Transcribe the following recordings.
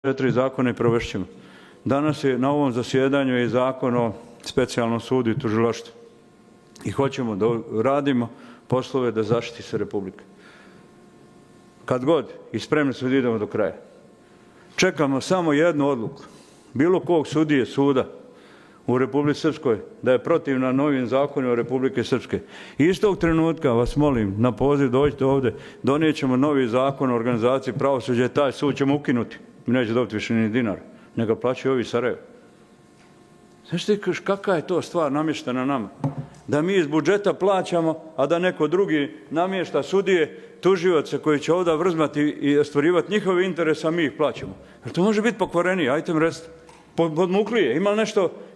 4 zakona i provešćemo. Danas je na ovom zasjedanju i zakon o specijalnom sudu i tužilaštvu. I hoćemo da radimo poslove da zaštiti se Republika. Kad god i spremni su da idemo do kraja. Čekamo samo jednu odluku. Bilo kog sudije suda u Republici Srpskoj da je protivna novim zakonima Republike Srpske. Istog trenutka vas molim na poziv dođite ovde, donijet ćemo novi zakon o organizaciji pravosuđa i taj sud ćemo ukinuti. Neće dobiti više ni dinar, nego plaćaju ovi Sarajevo. Znaš ti kakva je to stvar namještena nama? Da mi iz budžeta plaćamo, a da neko drugi namješta sudije, tužioce koji će ovdje vrzmati i ostvarivati njihove interese, a mi ih plaćamo. Jer to može biti pokvarenije, ajte mi recite. Podmuklije,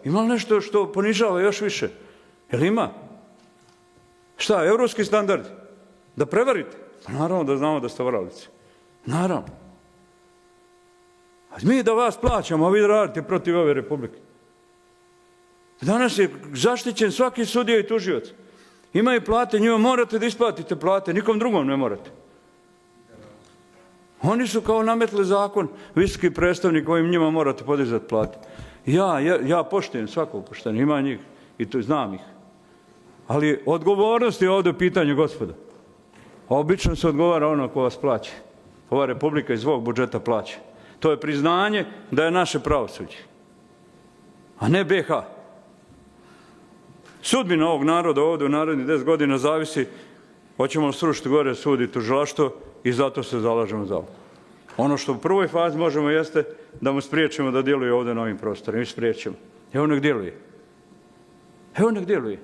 ima li nešto što ponižava još više? Jel ima? Šta, evropski standardi? Da prevarite? Pa naravno da znamo da ste varalici. Naravno. A mi da vas plaćamo, a vi radite protiv ove Republike. Danas je zaštićen svaki sudija i tužioc. Imaju plate, njima morate da isplatite plate, nikom drugom ne morate. Oni su kao nametli zakon, visoki predstavnik kojim njima morate podizati plate. Ja poštujem svakog poštenja, ima njih i to znam ih. Ali odgovornost je ovdje u pitanju, gospoda. Obično se odgovara ono ko vas plaća. Ova Republika iz svog budžeta plaća. To je priznanje da je naše pravosuđe, a ne BiH. Sudbina ovog naroda ovdje u narednih 10 godina zavisi, hoćemo srušiti gore sud i tužilaštvo i zato se zalažemo za ovo. Ono što u prvoj fazi možemo jeste da mu spriječimo da djeluje ovdje na ovim prostorima i spriječimo. Evo nek djeluje. Evo nek djeluje.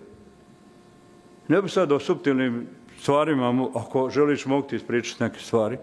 Ne bi sad o suptilnim stvarima, ako želiš mogu ti ispričati neke stvari.